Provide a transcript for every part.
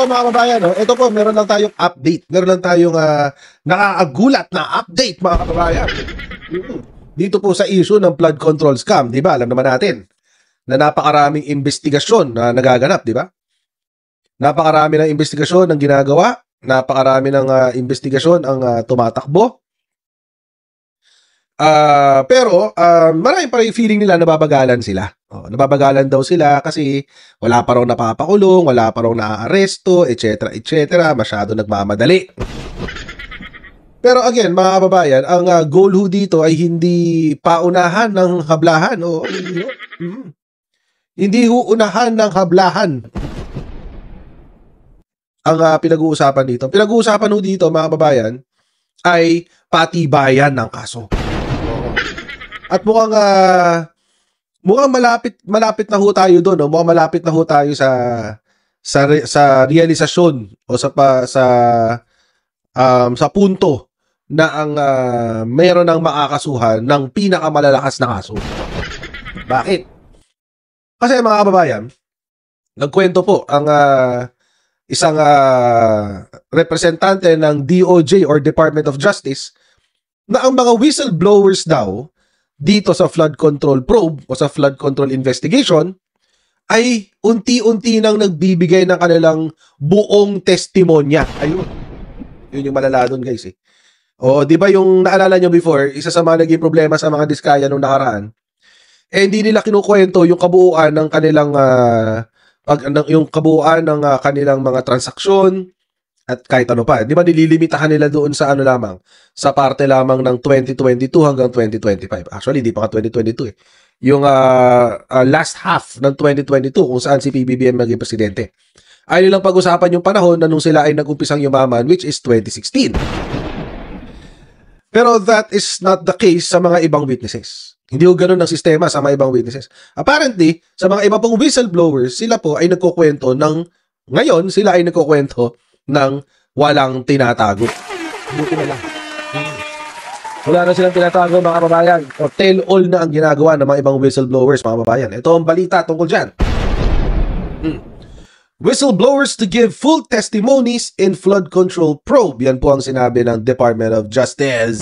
ito mga kababayan, no? Ito po, meron lang tayong update. Meron lang tayong nakakagulat na update mga kababayan. Dito po sa issue ng flood control scam, di ba? Alam naman natin na napakaraming investigasyon na nagaganap, di ba? Napakarami ng investigasyon ang ginagawa, napakarami ng investigasyon ang tumatakbo. Pero marami pa rin feeling nila nababagalan sila. Nababagalan daw sila kasi wala pa raw napapakulong, wala pa raw naaaresto, etc. etc. Masyado nagmamadali. Pero again, mga kababayan, ang goal ho dito ay hindi paunahan ng hablahan. Hindi ho unahan ng hablahan ang pinag-uusapan dito. Pinag-uusapan ho dito, mga kababayan, ay patibayan ng kaso. At mukhang malapit na ho tayo doon, no? Mukhang malapit na ho tayo sa realisasyon o sa punto na ang meron ng makakasuhan ng pinakamalalakas na kaso. Bakit? Kasi mga kababayan, nagkwento po ang isang representante ng DOJ or Department of Justice na ang mga whistleblowers daw dito sa flood control probe o sa flood control investigation ay unti-unti nang nagbibigay ng kanilang buong testimonya. Ayun. Yun yung malala doon, guys, eh. O, di ba yung naalala nyo before, isa sa mga naging problema sa mga diskaya nung nakaraan, hindi nila kinukwento yung kabuuan ng kanilang kanilang mga transaksyon at kahit ano pa. Di ba nililimitahan nila doon sa ano lamang, sa parte lamang ng 2022 hanggang 2025. Actually, di pa ka 2022 eh. Yung last half ng 2022 kung saan si PBBM naging presidente. Ay nilang pag-usapan yung panahon na nung sila ay nag-umpisang yumaman, which is 2016. Pero that is not the case sa mga ibang witnesses. Hindi ko ganun ang sistema sa mga ibang witnesses. Apparently, sa mga iba pang whistleblowers, sila po ay nagkukwento ngayon sila ay nagkukwento ng walang tinatago. Buti na lang. Wala na silang tinatago, mga kababayan. O tell all na ang ginagawa ng mga ibang whistleblowers, mga kababayan. Ito ang balita tungkol dyan. Whistleblowers to give full testimonies in flood control probe. Yan po ang sinabi ng Department of Justice.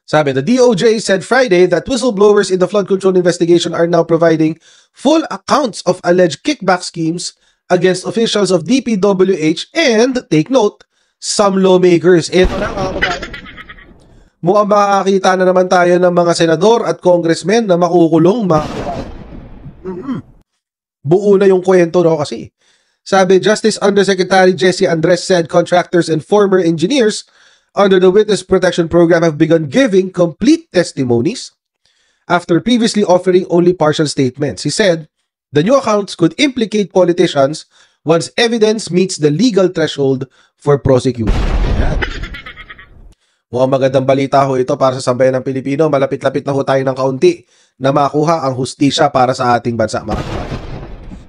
Sabi, the DOJ said Friday that whistleblowers in the flood control investigation are now providing full accounts of alleged kickback schemes against officials of DPWH and, take note, some lawmakers. Ito na, mga kababayan. Mukhang makakita na naman tayo ng mga senador at congressmen na makukulong, mga kababayan. Buo na yung kwento, no, kasi. Sabi, Justice Undersecretary Jesse Andres said contractors and former engineers under the Witness Protection Program have begun giving complete testimonies after previously offering only partial statements. He said, the new accounts could implicate politicians once evidence meets the legal threshold for prosecution. Mukhang magandang balita ho ito para sa sambayan ng Pilipino. Malapit-lapit na ho tayo ng kaunti na makuha ang hustisya para sa ating bansa, mga kababayan.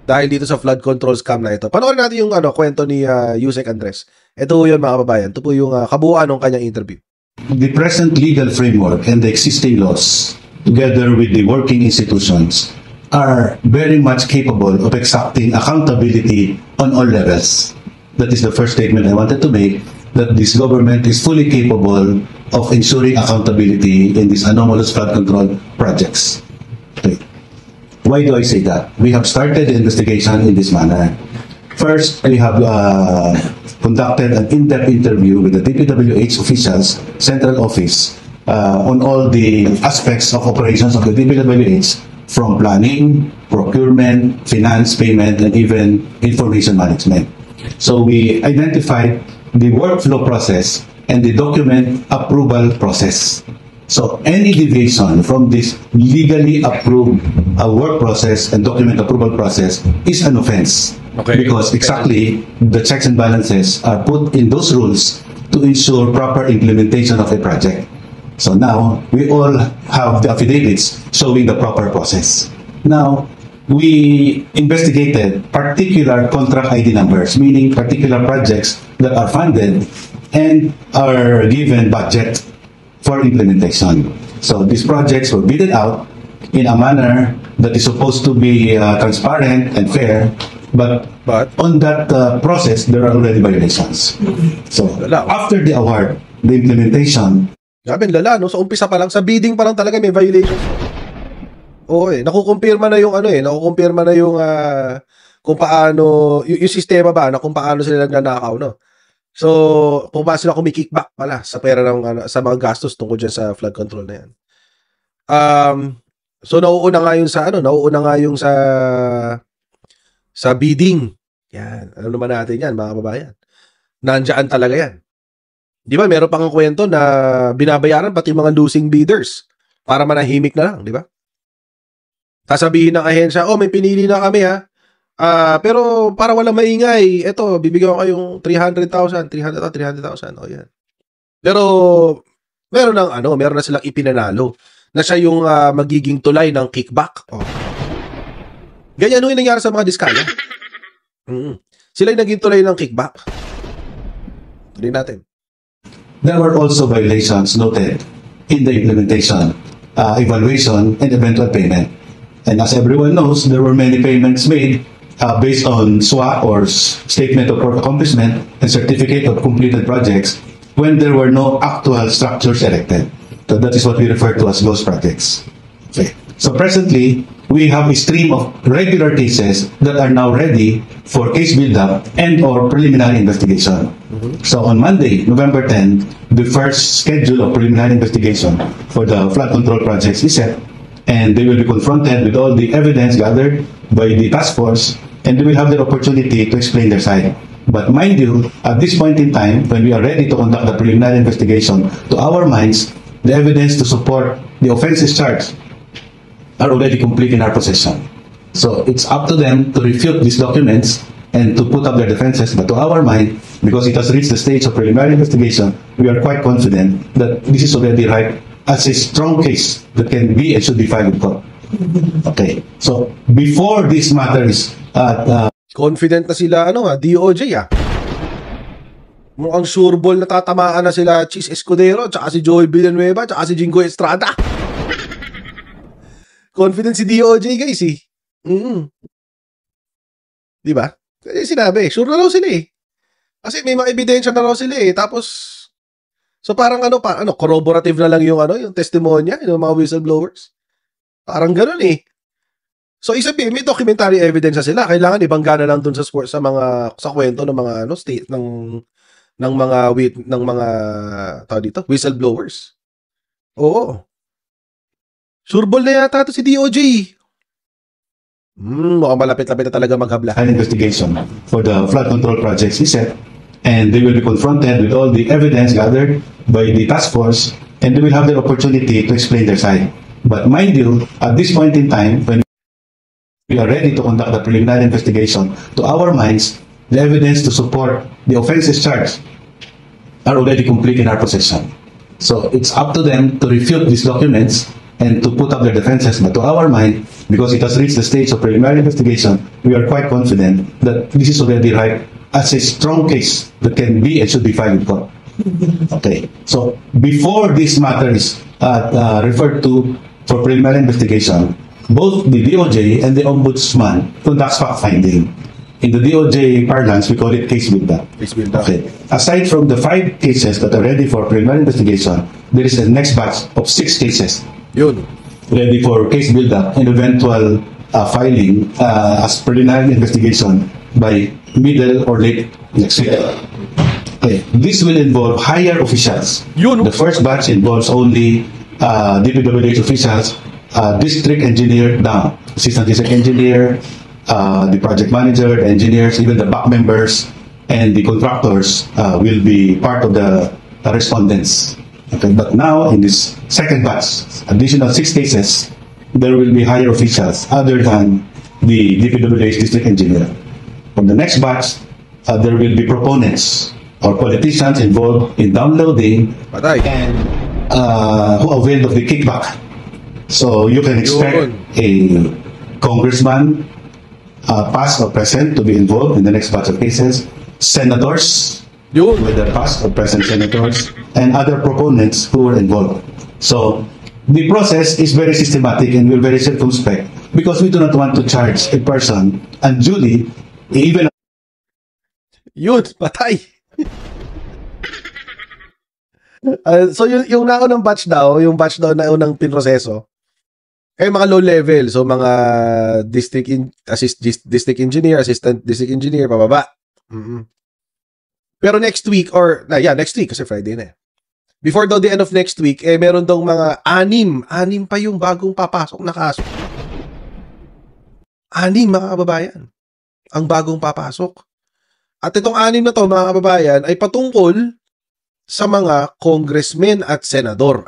Dahil dito sa flood control scam na ito. Panoorin natin yung kwento ni Yusek Andres. Ito yun, mga kababayan. Ito po yung kabuuan ng kanyang interview. The present legal framework and the existing laws, together with the working institutions, are very much capable of exacting accountability on all levels. That is the first statement I wanted to make, that this government is fully capable of ensuring accountability in these anomalous flood control projects. Okay. Why do I say that? We have started the investigation in this manner. First, we have conducted an in-depth interview with the DPWH officials, central office, on all the aspects of operations of the DPWH, from planning, procurement, finance, payment, and even information management. So we identified the workflow process and the document approval process. So any deviation from this legally approved work process and document approval process is an offense. Okay. Because exactly the checks and balances are put in those rules to ensure proper implementation of a project. So now we all have the affidavits showing the proper process. Now we investigated particular contract ID numbers, meaning particular projects that are funded and are given budget for implementation. So these projects were bidded out in a manner that is supposed to be transparent and fair, But on that process, there are already violations. So after the award, the implementation. Grabe, lala, no? Sa umpisa pa lang, sa bidding pa lang talaga may violations. Oo nakukumpirma na yung nakukumpirma na yung kung paano, yung sistema ba, na kung paano sila nagnanakaw, no? So, kung paano sila kumikickback pala sa pera ng, sa mga gastos tungkol dyan sa flood control na yan. So, nauuna nga yung sa bidding. Yan. Ano naman natin yan, mga kababayan? Nandiyan talaga yan. Di ba, meron pang kwento na binabayaran pati mga losing bidders para manahimik na lang, di ba? Sasabihin ng ahensya, may pinili na kami ha. Pero para walang maingay, eto, bibigyan ko kayong 300,000. O yan. Pero meron na silang ipinanalo na siya yung magiging tulay ng kickback. Ganyan yung nangyari sa mga diskaya. Sila yung naging tulay ng kickback. Tuloy natin. There were also violations noted in the implementation, evaluation, and eventual payment. And as everyone knows, there were many payments made based on SWA or Statement of Work Accomplishment and Certificate of Completed Projects when there were no actual structures erected. So that is what we refer to as ghost projects. Okay. So presently, we have a stream of regular cases that are now ready for case build-up and or preliminary investigation. So on Monday, November 10, the first schedule of preliminary investigation for the flood control projects is set, and they will be confronted with all the evidence gathered by the task force, and they will have the opportunity to explain their side. But mind you, at this point in time, when we are ready to conduct the preliminary investigation, to our minds, the evidence to support the offenses charged are already complete in our possession. So it's up to them to refute these documents and to put up their defenses. But to our mind, because it has reached the stage of preliminary investigation, we are quite confident that this is already right as a strong case that can be and should be filed in court. Okay. So before this matter is confident na sila DOJ mukhang sureball na tatamaan na sila Chis Escudero, tsaka si Joey Villanueva, tsaka si Jingo Estrada. Confident si DOJ, guys, Di ba? Kasi sinabi, sure na raw sila Kasi may mga ebidensya na raw sila Tapos, so parang corroborative na lang yung yung testimonya, yung mga whistleblowers. Parang ganun So, isabihin, may documentary evidence na sila. Kailangan ibangga na lang dun sa kwento ng mga state ng mga tao dito, whistleblowers. Oo. Sureball na yata ito si DOJ. Mukhang malapit-lapit na talaga maghabla. An investigation for the flood control projects is set, and they will be confronted with all the evidence gathered by the task force, and they will have the opportunity to explain their side. But mind you, at this point in time, when we are ready to conduct the preliminary investigation, to our minds, the evidence to support the offenses charged are already complete in our possession. So it's up to them to refute these documents and to put up their defenses. But to our mind, because it has reached the stage of preliminary investigation, we are quite confident that this is already right as a strong case that can be and should be filed in court. Okay. So before this matter is referred to for preliminary investigation, both the DOJ and the Ombudsman conduct fact-finding. In the DOJ parlance, we call it case build-up. Okay. Aside from the 5 cases that are ready for preliminary investigation, there is a next batch of 6 cases ready for case build-up and eventual filing as preliminary investigation by middle or late next week. Okay. This will involve higher officials. The first batch involves only DPWH officials, district engineer down, assistant district engineer, the project manager, the engineers, even the back members, and the contractors will be part of the respondents. Okay, but now in this second batch, additional 6 cases, there will be higher officials other than the DPWH district engineer. For the next batch, there will be proponents or politicians involved in downloading and who availed of the kickback. So you can expect a congressman, past or present, to be involved in the next batch of cases, senators, whether past or present senators, and other proponents who were involved. So the process is very systematic and we're very circumspect because we do not want to charge a person unduly Even Yun, patay. So yung naunang batch daw, yung batch daw na unang pinroseso, ay mga low level, so mga district engineer, assistant district engineer, pababa. Pero next week, next week, kasi Friday na eh. Before daw the end of next week, meron daw mga anim pa yung bagong papasok na kaso. 6, mga kababayan, ang bagong papasok. At itong 6 na to, mga kababayan, ay patungkol sa mga congressmen at senador.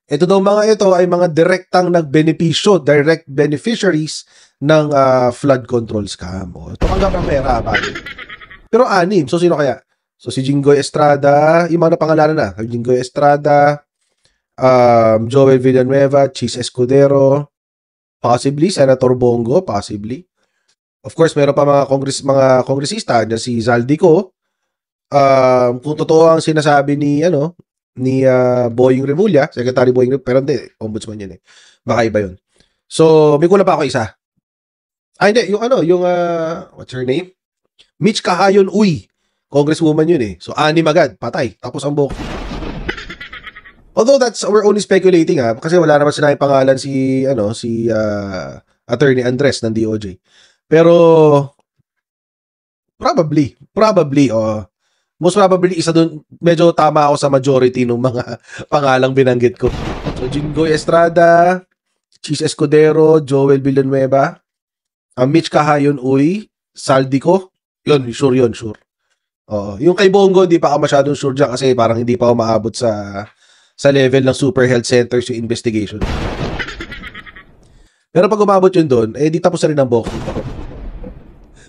Ito daw mga ito ay mga direktang nagbenepisyo, direct beneficiaries ng flood control scam. Tumanggap ng pera. Pero 6. So, sino kaya? So, si Jinggoy Estrada, yung mga napangalanan na. Jinggoy Estrada, Joel Villanueva, Chis Escudero, possibly, Senator Bongo, possibly. Of course, meron pa mga kongresista, dyan si Zaldico. Kung totoo ang sinasabi ni Boying Remulla, Secretary Boying Remulla, pero hindi, ombudsman yun eh. Baka iba yun. So, may kulang pa ako isa. Hindi, what's her name? Mitch Kahayon Uy. Congresswoman yun eh. So, 6 agad, patay. Tapos ang buhok. Although we're only speculating kasi wala naman sinabing pangalan si Attorney Andres ng DOJ. Pero, probably, most probably, isa dun, medyo tama ako sa majority ng mga pangalang binanggit ko. So, Jinggoy Estrada, Chis Escudero, Joel Villanueva, Mitch Kahayon Uy, Zaldico, sure. Yung kay Bongo, hindi pa ako masyadong sure dyan kasi parang hindi pa ako maabot sa level ng Super Health Centers yung investigation. Pero pag umabot yun doon, di tapos na rin ang box.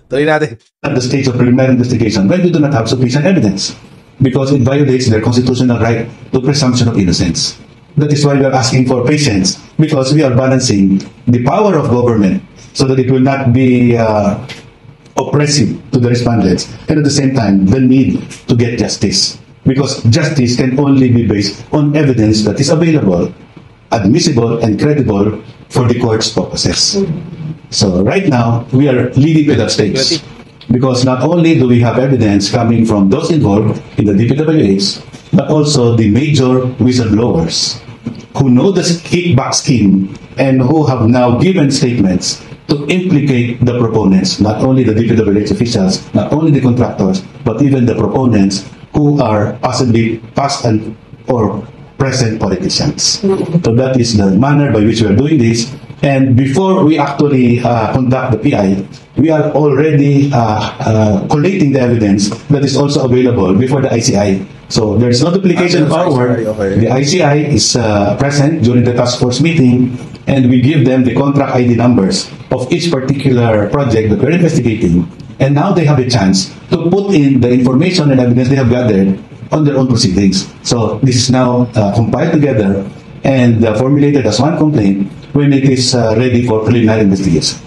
Tuloy natin. At the stage of preliminary investigation when we do not have sufficient evidence because it violates their constitutional right to presumption of innocence. That is why we are asking for patience because we are balancing the power of government so that it will not be oppressive to the respondents and at the same time the need to get justice because justice can only be based on evidence that is available, admissible and credible for the court's purposes. So right now, we are leading to that stage because not only do we have evidence coming from those involved in the DPWH, but also the major whistleblowers who know the kickback scheme and who have now given statements to implicate the proponents, not only the DPWH officials, not only the contractors, but even the proponents who are possibly past or present politicians. So that is the manner by which we are doing this. And before we actually conduct the PI, we are already collating the evidence that is also available before the ICI. So there's no duplication of our work. Okay. The ICI is present during the task force meeting, and we give them the contract ID numbers of each particular project that we're investigating. And now they have a chance to put in the information and evidence they have gathered on their own proceedings. So this is now compiled together and formulated as one complaint when it is ready for preliminary investigation.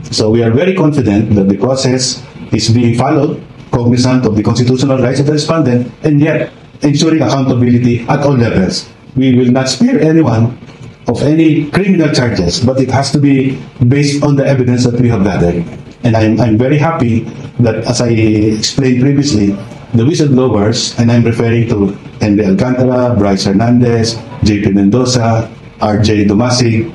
So we are very confident that the process is being followed, cognizant of the constitutional rights of the respondent, and yet ensuring accountability at all levels. We will not spare anyone of any criminal charges, but it has to be based on the evidence that we have gathered. And I'm very happy that, as I explained previously, the whistleblowers, and I'm referring to Henry Alcantara, Bryce Hernandez, JP Mendoza, RJ Dumasig,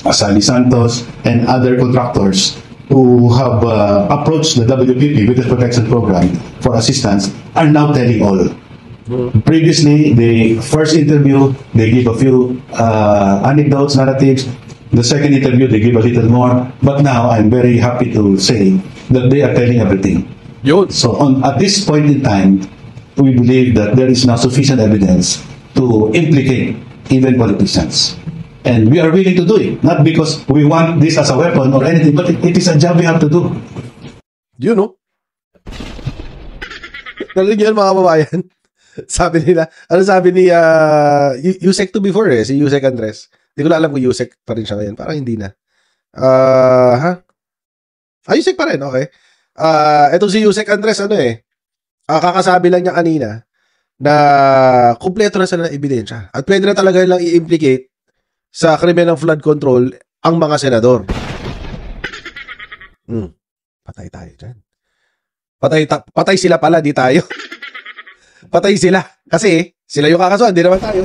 Asali Santos, and other contractors who have approached the WPP, Witness Protection Program, for assistance, are now telling all. Previously, the first interview, they give a few anecdotes, narratives. The second interview, they give a little more. But now, I'm very happy to say that they are telling everything. So at this point in time, we believe that there is now sufficient evidence to implicate even politicians. And we are willing to do it, not because we want this as a weapon or anything, but it is a job we have to do. You know? Narinig yan mga kababayan. Sabi nila, ano sabi ni Yusek to before si Yusek Andres. Hindi ko na alam kung Yusek pa rin siya ngayon. Parang hindi na. Yusek pa rin, okay. Itong si Yusek Andres, kakasabi lang niya kanina na kumpleto na sila ng ebidensya. At pwede na talaga lang i-implicate sa krimen ng flood control ang mga senador. Patay tayo dyan. Patay sila pala, di tayo. Patay sila. Kasi, sila yung kakasuhan, di naman tayo.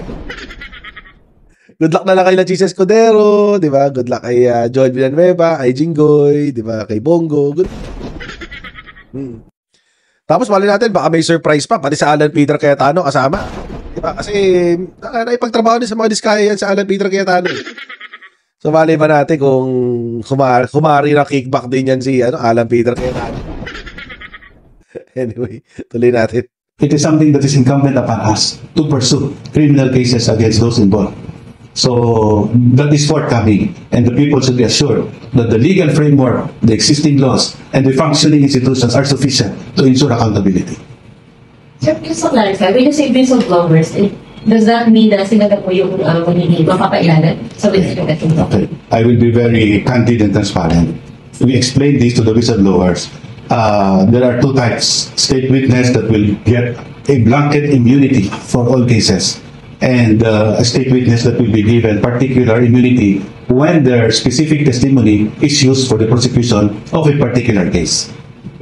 Good luck na lang kay Jesus Escudero, di ba? Good luck kay Joel Villanueva, kay Jinggoy, di ba? Kay Bongo. Good. Tapos, mali natin, baka may surprise pa, pati sa Alan Peter Cayetano kasama. Di ba? Kasi, naipagtrabaho din sa mga diskaya yan sa Alan Peter Cayetano. So, mali ba natin kung kumari na kickback din yan si Alan Peter Cayetano. Anyway, tuloy natin. It is something that is incumbent upon us to pursue criminal cases against those involved. So that is forthcoming, and the people should be assured that the legal framework, the existing laws, and the functioning institutions are sufficient to ensure accountability. Sir, just to clarify, when you say whistleblowers, does that mean na sila na po yung magiging mapapailanan sa whistleblower? Okay. I will be very candid and transparent. We explain this to the whistleblowers. There are two types: state witness that will get a blanket immunity for all cases, and a state witness that will be given particular immunity when their specific testimony is used for the prosecution of a particular case.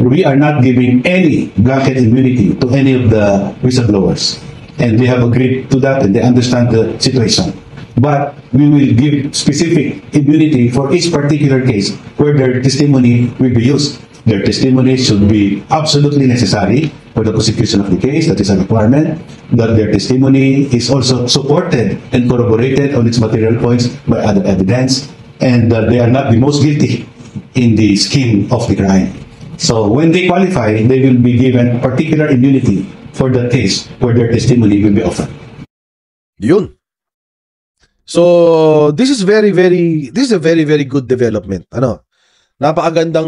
We are not giving any blanket immunity to any of the whistleblowers, and they have agreed to that and they understand the situation. But we will give specific immunity for each particular case where their testimony will be used. Their testimony should be absolutely necessary for the prosecution of the case. That is a requirement. That their testimony is also supported and corroborated on its material points by other evidence, and that they are not the most guilty in the scheme of the crime. So when they qualify, they will be given particular immunity for the case where their testimony will be offered. Yun. So this is a very very good development. Napakagandang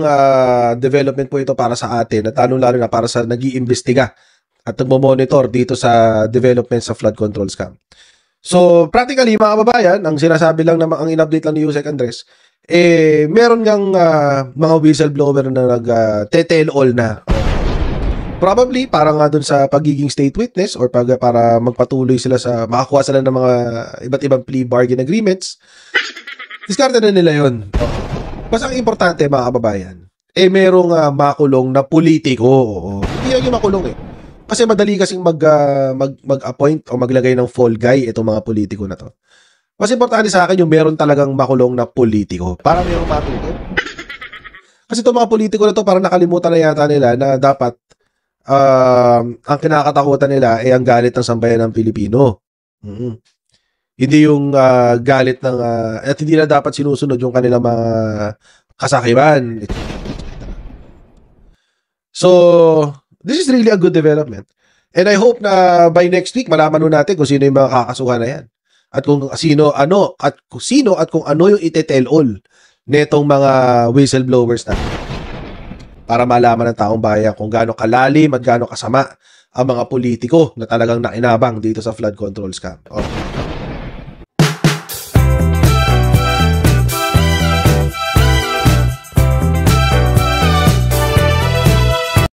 development po ito para sa atin at lalo na para sa nag-iimbestiga at nagmo-monitor dito sa development sa flood control scam. So, practically, mga kababayan, ang sinasabi lang na ang in-update lang ni Yusek Andres, meron ngang mga whistleblower na nag-tell all na. Probably, para nga dun sa pagiging state witness or para magpatuloy sila sa, makakuha sila ng mga iba't ibang plea bargain agreements. Diskarte na nila yun. Basta ang importante, mga kababayan, merong makulong na politiko. Hindi yan yung makulong Kasi madali kasing mag-appoint o maglagay ng fall guy itong mga politiko na to. Mas importante sa akin yung meron talagang makulong na politiko. Para merong makulong. Kasi itong mga politiko na to, parang nakalimutan na yata nila na dapat ang kinakatakutan nila ay ang galit ng sambayan ng Pilipino. Hindi yung galit ng at hindi na dapat sinusunod yung kanilang mga kasakiman. So, this is really a good development. And I hope na by next week malaman nun natin kung sino yung mga kakasuhan na yan. At kung sino at kung ano yung ite-tell all netong mga whistleblowers na. Para malaman ng taong bayan kung gaano kalalim at gaano kasama ang mga politiko na talagang nakinabang dito sa flood control scam. Okay.